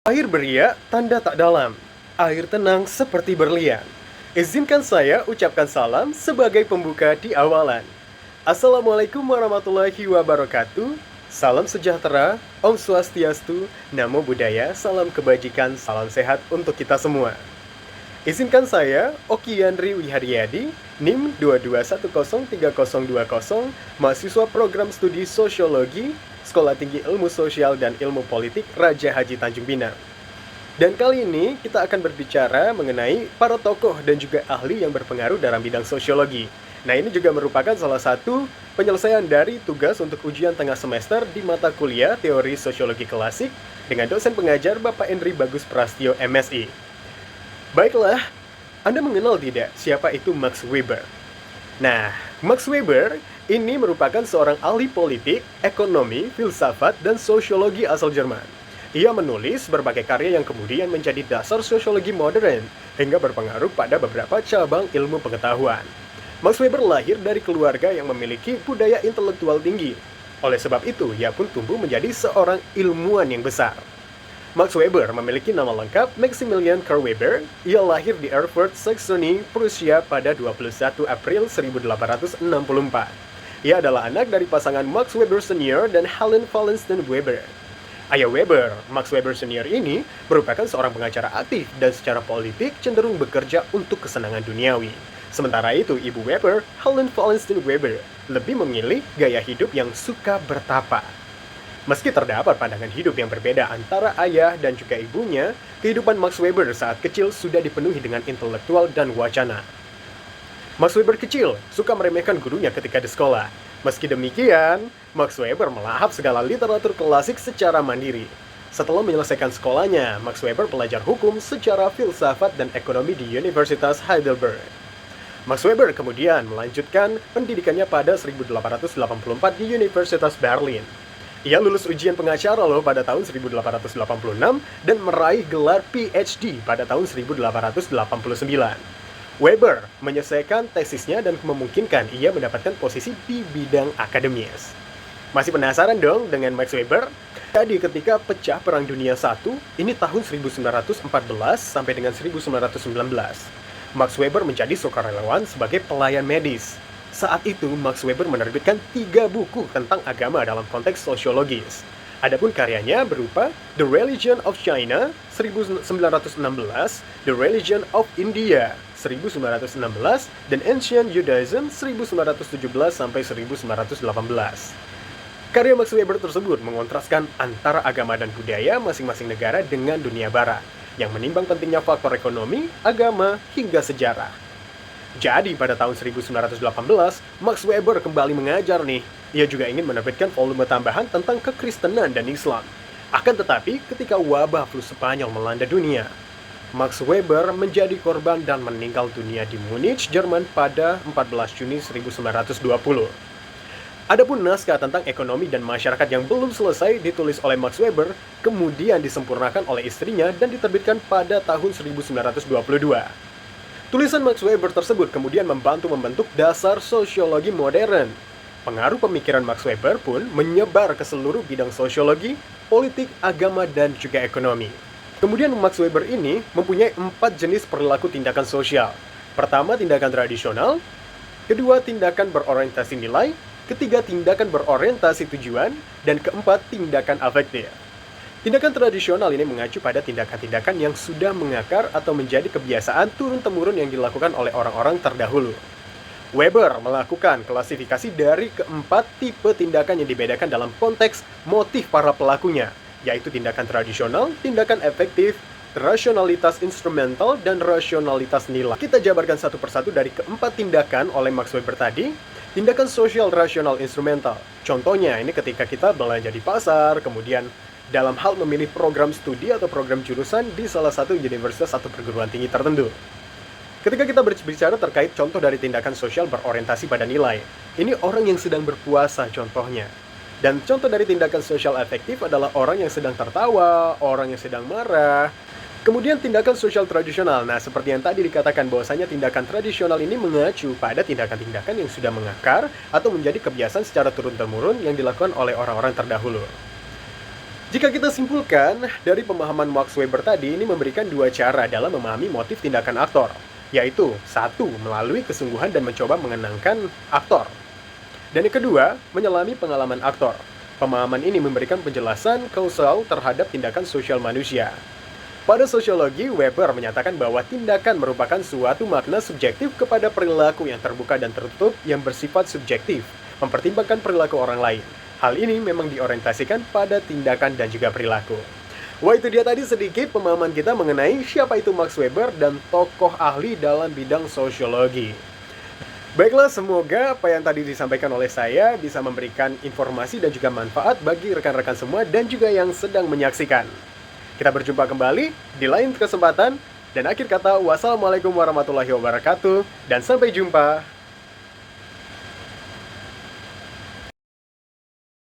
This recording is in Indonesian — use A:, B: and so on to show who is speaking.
A: Air beriak, tanda tak dalam. Air tenang seperti berlian. Izinkan saya ucapkan salam sebagai pembuka di awalan. Assalamualaikum warahmatullahi wabarakatuh. Salam sejahtera, Om Swastiastu, Namo Buddhaya, salam kebajikan, salam sehat untuk kita semua. Izinkan saya, Oki Yandri Wiharyadi, NIM 22103020, mahasiswa program studi Sosiologi, Sekolah Tinggi Ilmu Sosial dan Ilmu Politik Raja Haji Tanjung Pinang. Dan kali ini kita akan berbicara mengenai para tokoh dan juga ahli yang berpengaruh dalam bidang sosiologi. Nah, ini juga merupakan salah satu penyelesaian dari tugas untuk ujian tengah semester di mata kuliah Teori Sosiologi Klasik dengan dosen pengajar Bapak Endri Bagus Prastyo MSI. Baiklah, Anda mengenal tidak siapa itu Max Weber? Nah, Max Weber ini merupakan seorang ahli politik, ekonomi, filsafat, dan sosiologi asal Jerman. Ia menulis berbagai karya yang kemudian menjadi dasar sosiologi modern hingga berpengaruh pada beberapa cabang ilmu pengetahuan. Max Weber lahir dari keluarga yang memiliki budaya intelektual tinggi. Oleh sebab itu, ia pun tumbuh menjadi seorang ilmuwan yang besar. Max Weber memiliki nama lengkap Maximilian Karl Weber. Ia lahir di Erfurt, Saxony, Prusia pada 21 April 1864. Ia adalah anak dari pasangan Max Weber Senior dan Helen Wallenstein Weber. Ayah Weber, Max Weber Senior ini merupakan seorang pengacara aktif dan secara politik cenderung bekerja untuk kesenangan duniawi. Sementara itu, ibu Weber, Helen Wallenstein Weber, lebih memilih gaya hidup yang suka bertapa. Meski terdapat pandangan hidup yang berbeda antara ayah dan juga ibunya, kehidupan Max Weber saat kecil sudah dipenuhi dengan intelektual dan wacana. Max Weber kecil suka meremehkan gurunya ketika di sekolah. Meski demikian, Max Weber melahap segala literatur klasik secara mandiri. Setelah menyelesaikan sekolahnya, Max Weber belajar hukum, sejarah, filsafat, dan ekonomi di Universitas Heidelberg. Max Weber kemudian melanjutkan pendidikannya pada 1884 di Universitas Berlin. Ia lulus ujian pengacara pada tahun 1886 dan meraih gelar PhD pada tahun 1889. Weber menyelesaikan tesisnya dan memungkinkan ia mendapatkan posisi di bidang akademis. Masih penasaran dong dengan Max Weber? Jadi ketika pecah Perang Dunia I, ini tahun 1914 sampai dengan 1919, Max Weber menjadi sukarelawan sebagai pelayan medis. Saat itu, Max Weber menerbitkan 3 buku tentang agama dalam konteks sosiologis. Adapun karyanya berupa The Religion of China 1916, The Religion of India 1916, dan Ancient Judaism 1917 sampai 1918. Karya Max Weber tersebut mengontraskan antara agama dan budaya masing-masing negara dengan dunia barat, yang menimbang pentingnya faktor ekonomi, agama, hingga sejarah. Jadi pada tahun 1918, Max Weber kembali mengajar nih. Ia juga ingin menerbitkan volume tambahan tentang kekristenan dan Islam. Akan tetapi, ketika wabah flu Spanyol melanda dunia, Max Weber menjadi korban dan meninggal dunia di Munich, Jerman pada 14 Juni 1920. Adapun naskah tentang ekonomi dan masyarakat yang belum selesai ditulis oleh Max Weber, kemudian disempurnakan oleh istrinya dan diterbitkan pada tahun 1922. Tulisan Max Weber tersebut kemudian membentuk dasar sosiologi modern. Pengaruh pemikiran Max Weber pun menyebar ke seluruh bidang sosiologi, politik, agama, dan juga ekonomi. Kemudian Max Weber ini mempunyai 4 jenis perilaku tindakan sosial. Pertama, tindakan tradisional. Kedua, tindakan berorientasi nilai. Ketiga, tindakan berorientasi tujuan. Dan keempat, tindakan afektif. Tindakan tradisional ini mengacu pada tindakan-tindakan yang sudah mengakar atau menjadi kebiasaan turun-temurun yang dilakukan oleh orang-orang terdahulu. Weber melakukan klasifikasi dari keempat tipe tindakan yang dibedakan dalam konteks motif para pelakunya, yaitu tindakan tradisional, tindakan efektif, rasionalitas instrumental, dan rasionalitas nilai. Kita jabarkan satu persatu dari keempat tindakan oleh Max Weber tadi. Tindakan sosial rasional instrumental. Contohnya, ini ketika kita belanja di pasar, kemudian dalam hal memilih program studi atau program jurusan di salah satu universitas atau perguruan tinggi tertentu. Ketika kita berbicara terkait contoh dari tindakan sosial berorientasi pada nilai, ini orang yang sedang berpuasa contohnya. Dan contoh dari tindakan sosial efektif adalah orang yang sedang tertawa, orang yang sedang marah. Kemudian tindakan sosial tradisional. Nah, seperti yang tadi dikatakan bahwasanya tindakan tradisional ini mengacu pada tindakan-tindakan yang sudah mengakar atau menjadi kebiasaan secara turun-temurun yang dilakukan oleh orang-orang terdahulu. Jika kita simpulkan, dari pemahaman Max Weber tadi ini memberikan dua cara dalam memahami motif tindakan aktor, yaitu satu, melalui kesungguhan dan mencoba mengenangkan aktor. Dan yang kedua, menyelami pengalaman aktor. Pemahaman ini memberikan penjelasan kausal terhadap tindakan sosial manusia. Pada sosiologi, Weber menyatakan bahwa tindakan merupakan suatu makna subjektif kepada perilaku yang terbuka dan tertutup yang bersifat subjektif, mempertimbangkan perilaku orang lain. Hal ini memang diorientasikan pada tindakan dan juga perilaku. Wah, itu dia tadi sedikit pemahaman kita mengenai siapa itu Max Weber dan tokoh ahli dalam bidang sosiologi. Baiklah, semoga apa yang tadi disampaikan oleh saya bisa memberikan informasi dan juga manfaat bagi rekan-rekan semua dan juga yang sedang menyaksikan. Kita berjumpa kembali di lain kesempatan, dan akhir kata, wassalamualaikum warahmatullahi wabarakatuh, dan sampai jumpa.